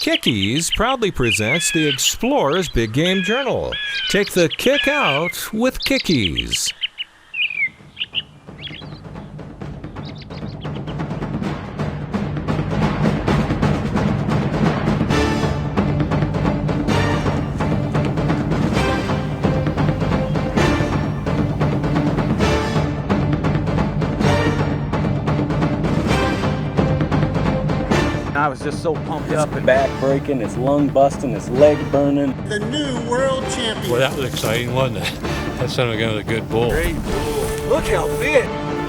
Kickies proudly presents the Explorer's Big Game Journal. Take the kick out with Kickies. I was just so pumped up and back breaking, his lung busting, his leg burning. The new world champion. Well, that was exciting, wasn't it? That sounded like a good bull. Great bull. Look how big.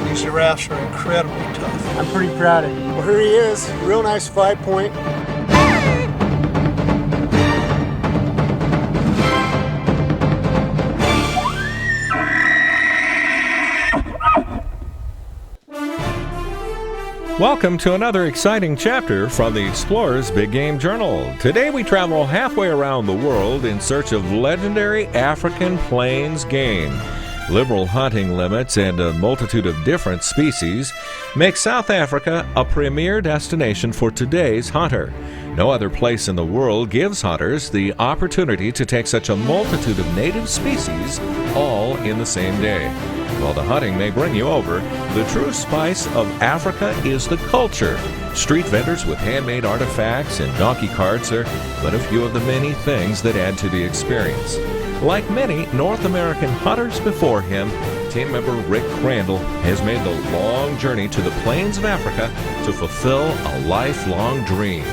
These giraffes are incredibly tough. I'm pretty proud of you. Well, here he is. Real nice 5-point. Welcome to another exciting chapter from the Explorer's Big Game Journal. Today we travel halfway around the world in search of legendary African plains game. Liberal hunting limits and a multitude of different species make South Africa a premier destination for today's hunter. No other place in the world gives hunters the opportunity to take such a multitude of native species all in the same day. While the hunting may bring you over, the true spice of Africa is the culture. Street vendors with handmade artifacts and donkey carts are but a few of the many things that add to the experience. Like many North American hunters before him, team member Rick Crandall has made the long journey to the plains of Africa to fulfill a lifelong dream.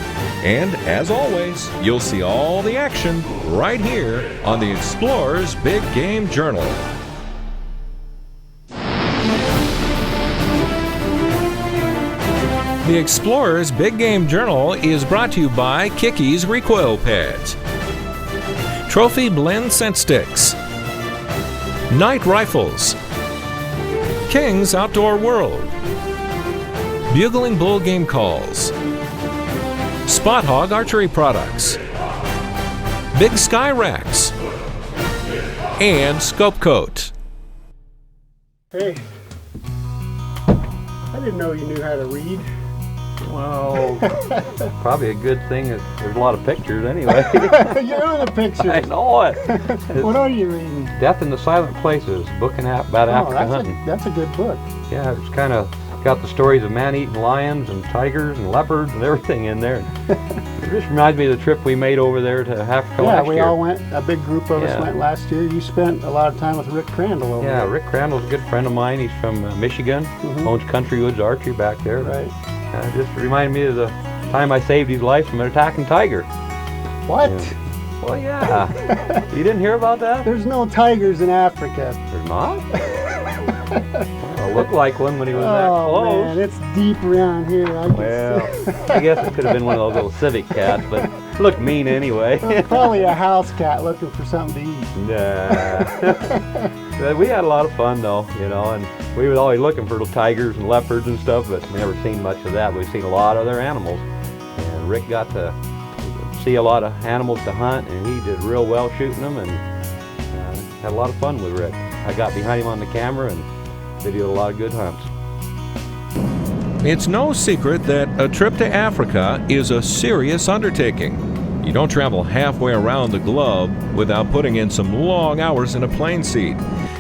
And as always, you'll see all the action right here on the Explorer's Big Game Journal. The Explorer's Big Game Journal is brought to you by Kickies Recoil Pads, Trophy Blend Scent Sticks, Night Rifles, King's Outdoor World, Bugling Bull Game Calls, Spot Hog Archery Products, Big Sky Racks, and Scope Coat. Hey, I didn't know you knew how to read. Well, probably a good thing that there's a lot of pictures anyway. You're on the pictures. I know it. What are you reading? Death in the Silent Places, book about African hunting. That's a good book. Yeah, it's kind of got the stories of man-eating lions and tigers and leopards and everything in there. It just reminds me of the trip we made over there to Africa last year. Yeah, we all went, a big group of us went last year. You spent a lot of time with Rick Crandall over there. Yeah, Rick Crandall's a good friend of mine. He's from Michigan, owns Country Woods Archery back there. Right. Just reminded me of the time I saved his life from an attacking tiger. What? Yeah. Well, yeah. You didn't hear about that? There's no tigers in Africa. There's not? Well, it looked like one when he was that close. Oh man, it's deep around here. I guess it could have been one of those little civic cats, but it looked mean anyway. Probably a house cat looking for something to eat. Nah. We had a lot of fun though, and we were always looking for little tigers and leopards and stuff, but we never seen much of that. We've seen a lot of other animals. And Rick got to see a lot of animals to hunt, and he did real well shooting them, and had a lot of fun with Rick. I got behind him on the camera and videoed a lot of good hunts. It's no secret that a trip to Africa is a serious undertaking. You don't travel halfway around the globe without putting in some long hours in a plane seat.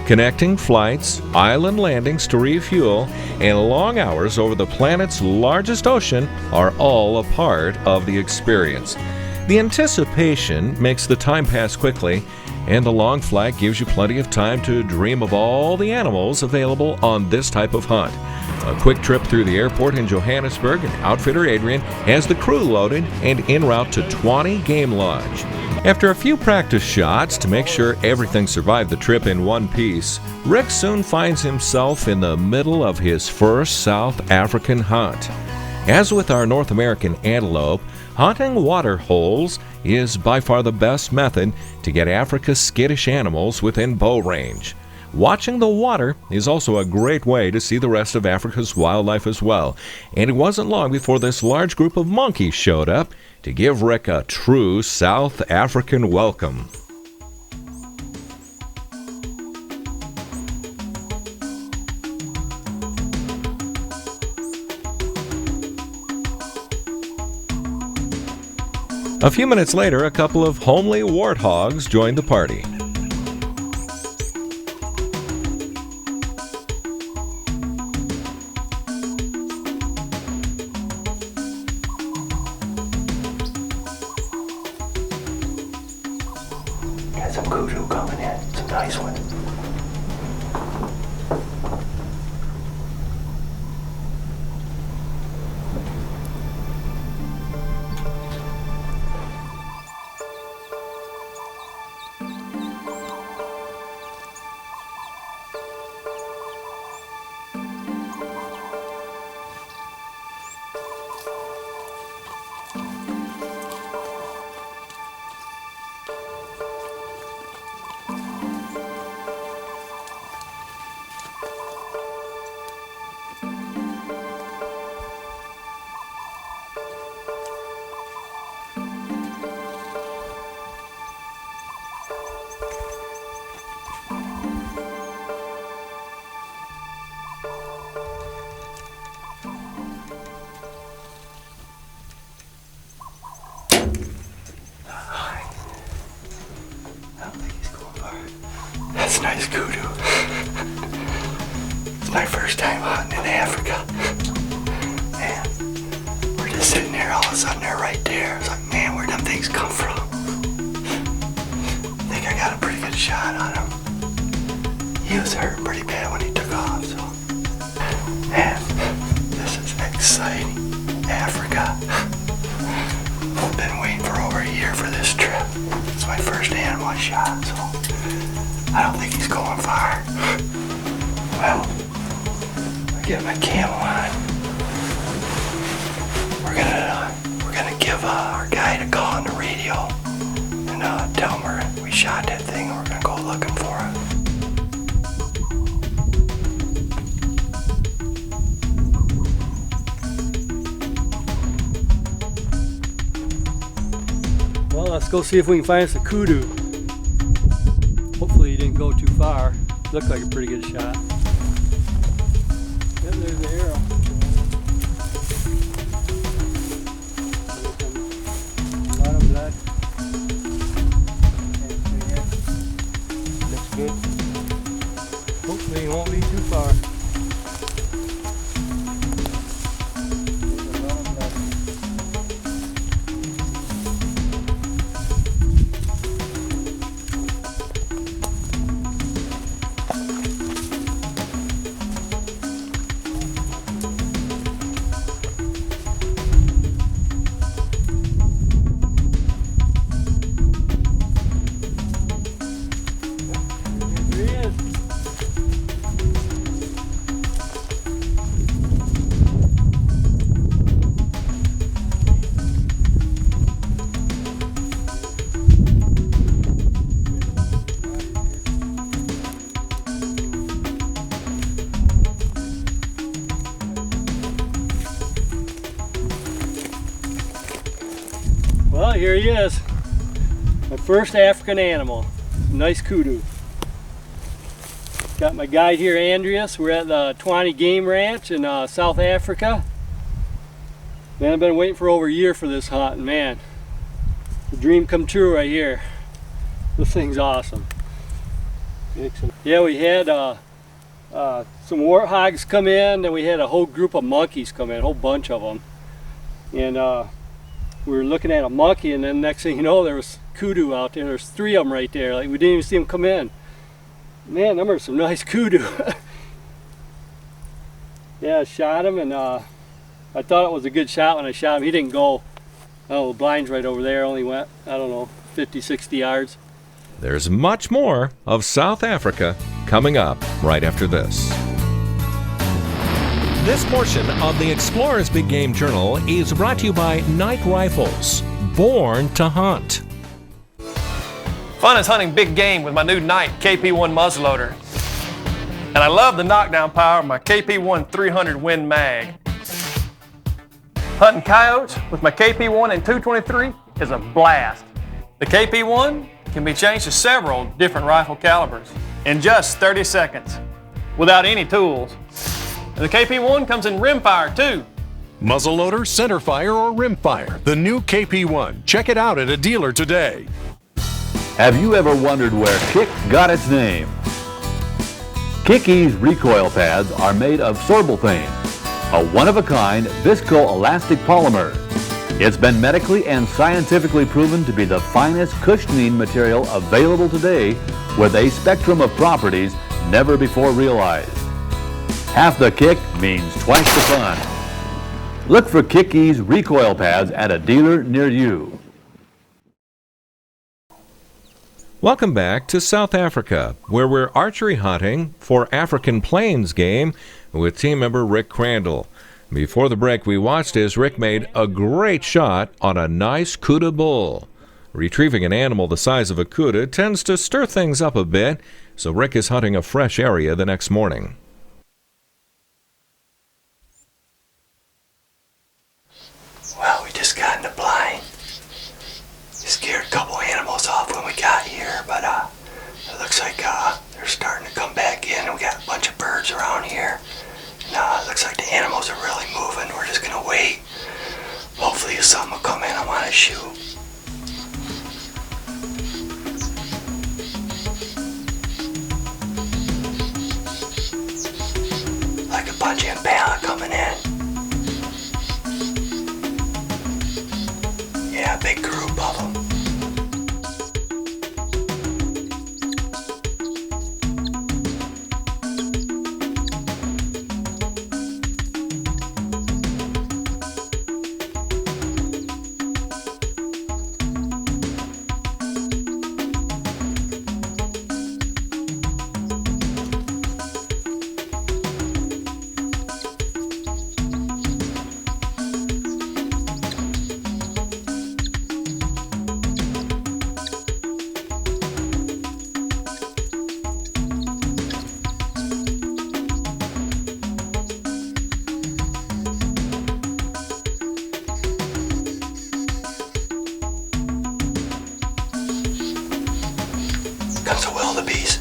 Connecting flights, island landings to refuel, and long hours over the planet's largest ocean are all a part of the experience. The anticipation makes the time pass quickly, and the long flight gives you plenty of time to dream of all the animals available on this type of hunt. A quick trip through the airport in Johannesburg, and outfitter Adrian has the crew loaded and en route to Tshwane Game Lodge. After a few practice shots to make sure everything survived the trip in one piece, Rick soon finds himself in the middle of his first South African hunt. As with our North American antelope, hunting water holes is by far the best method to get Africa's skittish animals within bow range. Watching the water is also a great way to see the rest of Africa's wildlife as well, and it wasn't long before this large group of monkeys showed up to give Rick a true South African welcome. A few minutes later, a couple of homely warthogs joined the party. Got some kudu coming in, some nice ones. That's nice kudu. It's my first time hunting in Africa. Man, we're just sitting there, all of a sudden they're right there. It's like, man, where'd them things come from? I think I got a pretty good shot on him. He was hurting pretty bad when he took off, so. Man, this is exciting. Africa. I've been waiting for over a year for this trip. It's my first animal I shot, so I don't think he's going far. Well, I get my camel on. We're gonna give our guide a call on the radio and tell him we shot that thing and we're gonna go looking for it. Well, let's go see if we can find us a kudu. Hopefully he didn't go too far. Looked like a pretty good shot. Yep, there's the arrow. Bottom blood. Looks good. Hopefully he won't be too far. There's a bottom blood. There he is. Well, here he is. My first African animal. Nice kudu. Got my guide here, Andreas. We're at the Tshwane Game Ranch in South Africa. Man, I've been waiting for over a year for this hunt, and man, the dream come true right here. This thing's awesome. Yeah, we had some warthogs come in, and we had a whole group of monkeys come in, a whole bunch of them. And we were looking at a monkey, and then next thing you know, there was kudu out there. There's 3 of them right there. Like, we didn't even see them come in. Man, them are some nice kudu. Yeah, I shot him, and I thought it was a good shot when I shot him. He didn't go. Oh, the blind's right over there. Only went, I don't know, 50, 60 yards. There's much more of South Africa coming up right after this. This portion of the Explorer's Big Game Journal is brought to you by Nike Rifles, born to hunt. Fun is hunting big game with my new Nike KP1 muzzleloader. And I love the knockdown power of my KP1 300 Win Mag. Hunting coyotes with my KP1 and 223 is a blast. The KP1 can be changed to several different rifle calibers in just 30 seconds without any tools. And the KP1 comes in rimfire too. Muzzleloader, centerfire, or rimfire, the new KP1. Check it out at a dealer today. Have you ever wondered where Kick got its name? Kick-Ease recoil pads are made of sorbothane, a one-of-a-kind viscoelastic polymer. It's been medically and scientifically proven to be the finest cushioning material available today with a spectrum of properties never before realized. Half the kick means twice the fun. Look for Kick-Ease recoil pads at a dealer near you. Welcome back to South Africa, where we're archery hunting for African Plains game with team member Rick Crandall. Before the break, we watched as Rick made a great shot on a nice Kudu bull. Retrieving an animal the size of a Kudu tends to stir things up a bit, so Rick is hunting a fresh area the next morning. Well, we just got in the blind. Scared a couple animals off when we got here, but it looks like they're starting to come back in, and we got a bunch of birds around here. And it looks like the animals are really moving. We're just gonna wait. Hopefully something will come in I want to shoot. Like a bunch of impala coming in. Yeah, a big group of them. Comes a wildebeest.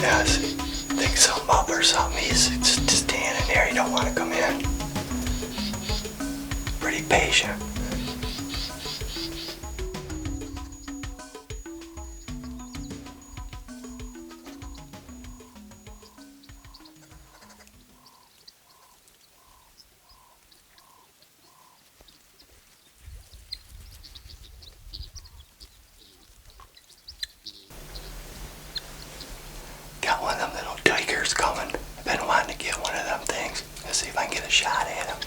Yeah, I think something up or something. He's just standing there. He don't want to come in. Pretty patient. Got one of them little tigers coming. I've been wanting to get one of them things. Let's see if I can get a shot at him.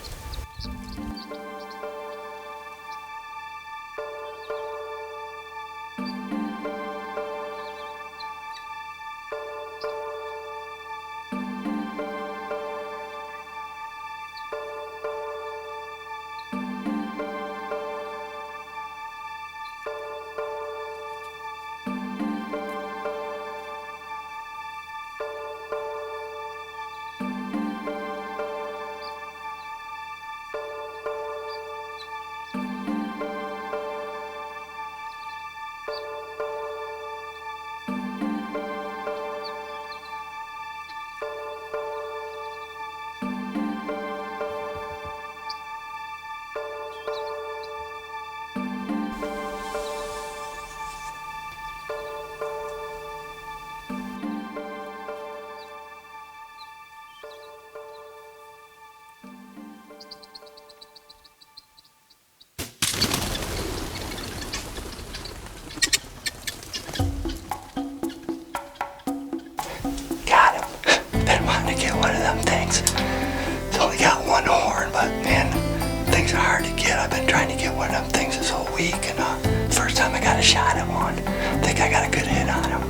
shot at one. I think I got a good hit on him.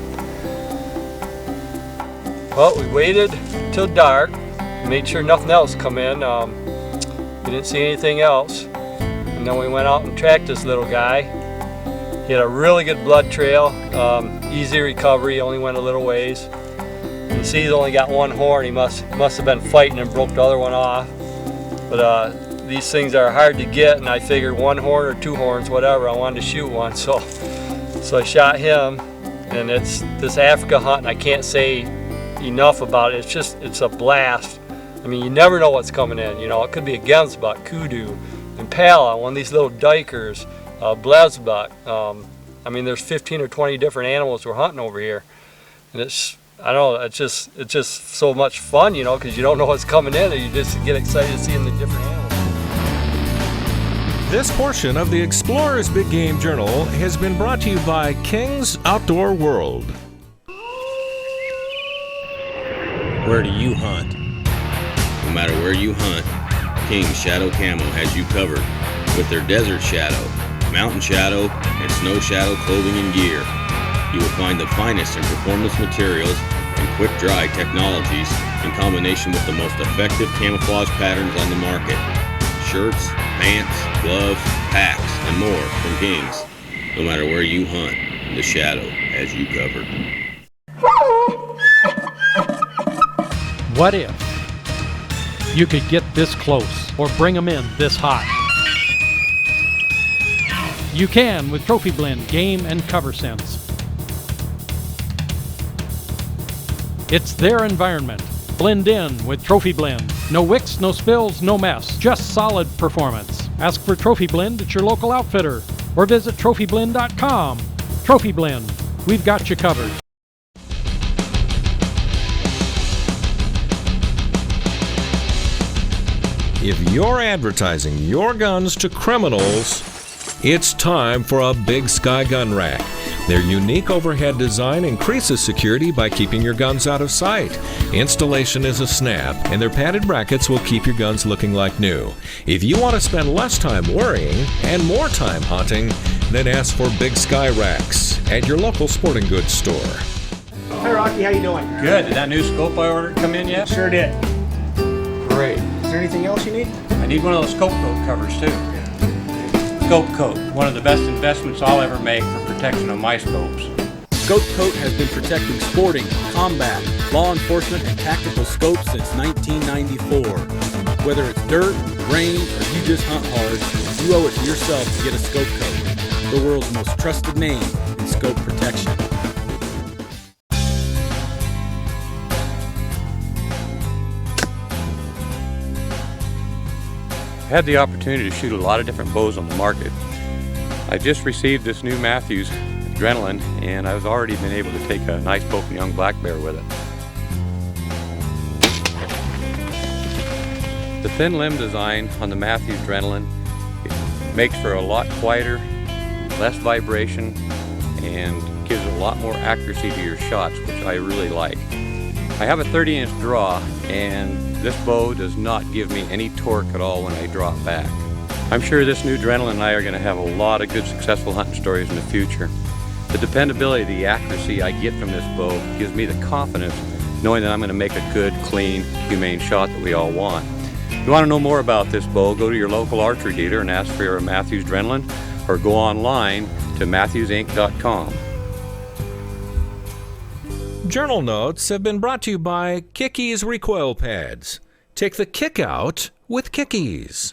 Well, we waited till dark, made sure nothing else come in. We didn't see anything else. And then we went out and tracked this little guy. He had a really good blood trail, easy recovery, only went a little ways. You see he's only got one horn. He must have been fighting and broke the other one off. But these things are hard to get, and I figured one horn or two horns, whatever, I wanted to shoot one. So I shot him, and it's this Africa hunt, and I can't say enough about it. It's a blast. I mean, you never know what's coming in. You know, it could be a gemsbuck, kudu, impala, one of these little dikers, blesbuck. I mean, there's 15 or 20 different animals we're hunting over here, and I don't know, it's just so much fun, you know, because you don't know what's coming in, and you just get excited seeing the different animals. This portion of the Explorer's Big Game Journal has been brought to you by King's Outdoor World. Where do you hunt? No matter where you hunt, King's Shadow Camo has you covered with their Desert Shadow, Mountain Shadow, and Snow Shadow clothing and gear. You will find the finest in performance materials and quick-dry technologies in combination with the most effective camouflage patterns on the market. Shirts, pants, gloves, packs, and more from King's. No matter where you hunt, the Shadow has you covered. What if you could get this close or bring them in this hot? You can with Trophy Blend Game and Cover Scents. It's their environment. Blend in with Trophy Blend. No wicks, no spills, no mess. Just solid performance. Ask for Trophy Blend at your local outfitter or visit trophyblend.com. Trophy Blend. We've got you covered. If you're advertising your guns to criminals, it's time for a Big Sky gun rack. Their unique overhead design increases security by keeping your guns out of sight. Installation is a snap, and their padded brackets will keep your guns looking like new. If you want to spend less time worrying and more time hunting, then ask for Big Sky racks at your local sporting goods store. Hi Rocky, how you doing? Good. Did that new scope I ordered come in yet? Sure did. Great. Is there anything else you need? I need one of those scope coat covers too. Scope Coat, one of the best investments I'll ever make for protection of my scopes. Scope Coat has been protecting sporting, combat, law enforcement, and tactical scopes since 1994. Whether it's dirt, rain, or you just hunt hard, you owe it to yourself to get a Scope Coat, the world's most trusted name in scope protection. I had the opportunity to shoot a lot of different bows on the market. I just received this new Mathews Adrenaline, and I've already been able to take a nice poking young black bear with it. The thin limb design on the Mathews Adrenaline makes for a lot quieter, less vibration, and gives a lot more accuracy to your shots, which I really like. I have a 30-inch draw, and this bow does not give me any torque at all when I draw it back. I'm sure this new Adrenaline and I are going to have a lot of good successful hunting stories in the future. The dependability, the accuracy I get from this bow gives me the confidence knowing that I'm going to make a good, clean, humane shot that we all want. If you want to know more about this bow, go to your local archery dealer and ask for your Mathews Adrenaline, or go online to MathewsInc.com. Journal notes have been brought to you by Kickies Recoil Pads. Take the kick out with Kickies.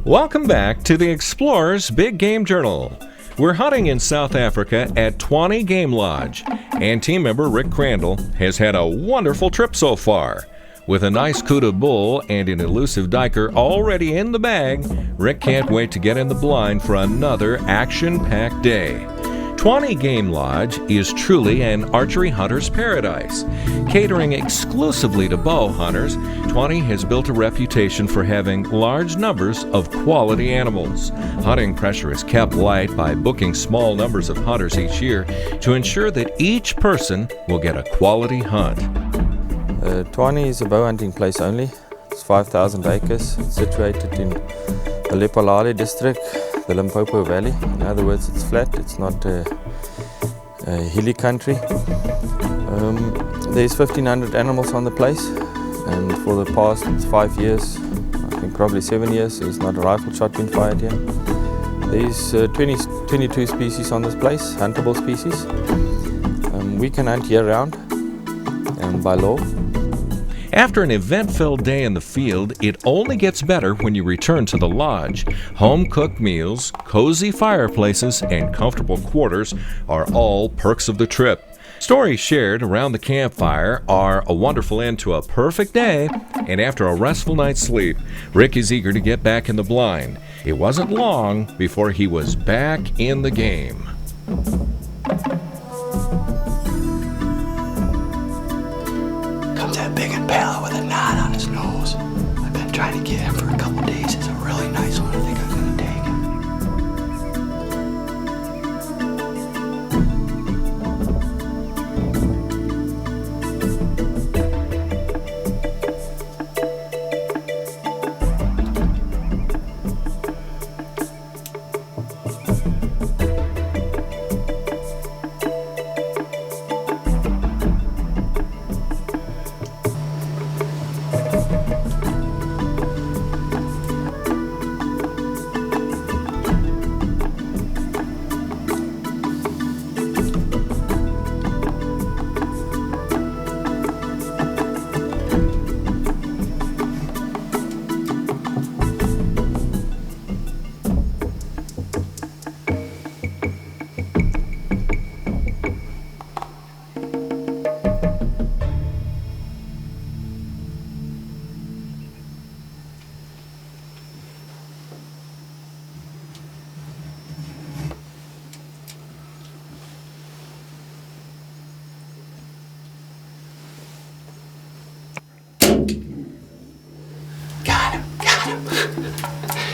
Welcome back to the Explorer's Big Game Journal. We're hunting in South Africa at Tawny Game Lodge, and team member Rick Crandall has had a wonderful trip so far. With a nice kudu bull and an elusive diker already in the bag, Rick can't wait to get in the blind for another action-packed day. Tawny Game Lodge is truly an archery hunter's paradise. Catering exclusively to bow hunters, Tawny has built a reputation for having large numbers of quality animals. Hunting pressure is kept light by booking small numbers of hunters each year to ensure that each person will get a quality hunt. Tawny is a bow hunting place only. It's 5,000 acres. It's situated in Lephalale district, the Limpopo Valley. In other words, it's flat, it's not a hilly country. There's 1,500 animals on the place, and for the past 5 years, I think probably 7 years, there's not a rifle shot been fired here. There's 22 species on this place, huntable species. We can hunt year-round by law. After an event-filled day in the field, it only gets better when you return to the lodge. Home-cooked meals, cozy fireplaces, and comfortable quarters are all perks of the trip. Stories shared around the campfire are a wonderful end to a perfect day, and after a restful night's sleep, Rick is eager to get back in the blind. It wasn't long before he was back in the game. Comes that big impala with a knot on his nose. I've been trying to get him for a couple days. It's a really nice one. I think I'm gonna take him.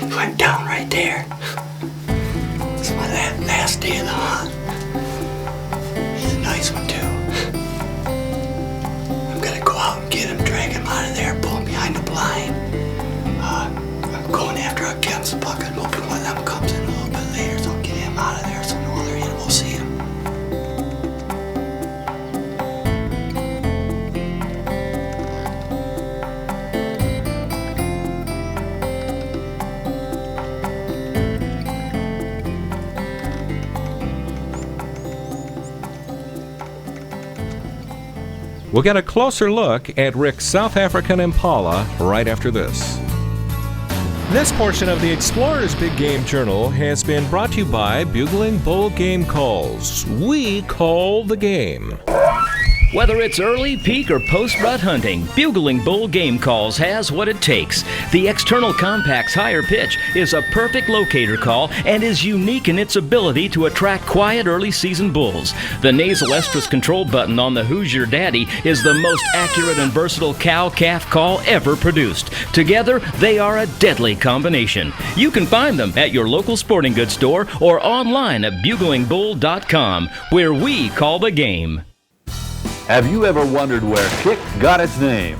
He went down right there. It's my last day of the hunt. He's a nice one too. I'm gonna go out and get him, drag him out of there, pull him behind the blind. I'm going after a Kemp's buck. I'm hoping one of them comes in a little bit later, so I'll get him out of there so no other animals see him. We'll get a closer look at Rick's South African Impala right after this. This portion of the Explorer's Big Game Journal has been brought to you by Bugling Bull Game Calls. We call the game. Whether it's early, peak, or post-rut hunting, Bugling Bull Game Calls has what it takes. The External Compact's higher pitch is a perfect locator call and is unique in its ability to attract quiet early-season bulls. The nasal estrus control button on the Hoosier Daddy is the most accurate and versatile cow-calf call ever produced. Together, they are a deadly combination. You can find them at your local sporting goods store or online at buglingbull.com, where we call the game. Have you ever wondered where Kick got its name?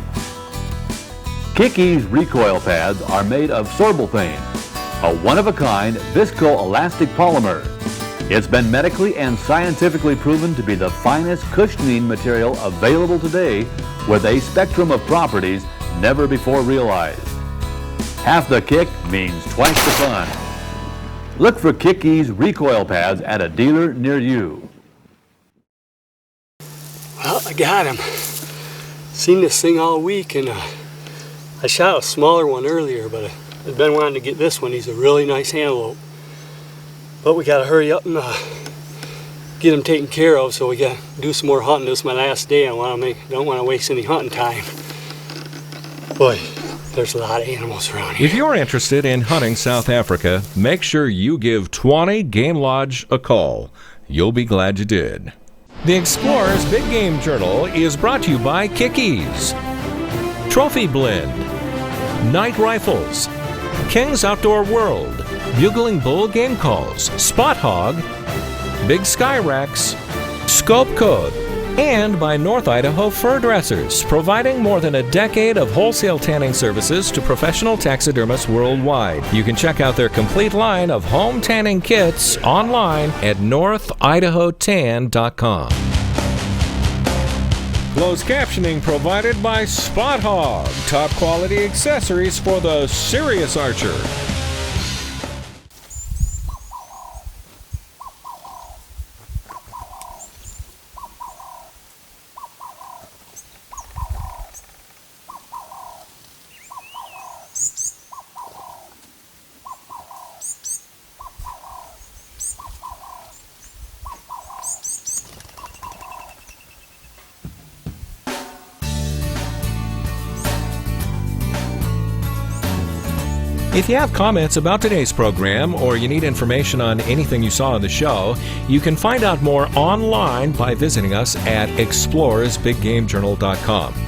Kick-Ease recoil pads are made of sorbothane, a one-of-a-kind viscoelastic polymer. It's been medically and scientifically proven to be the finest cushioning material available today, with a spectrum of properties never before realized. Half the kick means twice the fun. Look for Kick-Ease recoil pads at a dealer near you. Well, I got him. Seen this thing all week, and I shot a smaller one earlier, but I've been wanting to get this one. He's a really nice antelope. But we gotta hurry up and get him taken care of, so we gotta do some more hunting. This is my last day. Don't want to waste any hunting time. Boy, there's a lot of animals around here. If you're interested in hunting South Africa, make sure you give 20 Game Lodge a call. You'll be glad you did. The Explorer's Big Game Journal is brought to you by Kick-Ease, Trophy Blend, Night Rifles, King's Outdoor World, Bugling Bull Game Calls, Spot Hog, Big Sky Racks, Scope Code, And by North Idaho Fur Dressers, providing more than a decade of wholesale tanning services to professional taxidermists worldwide. You can check out their complete line of home tanning kits online at northidahotan.com. Closed captioning provided by Spot Hog, top quality accessories for the serious archer. If you have comments about today's program or you need information on anything you saw on the show, you can find out more online by visiting us at explorersbiggamejournal.com.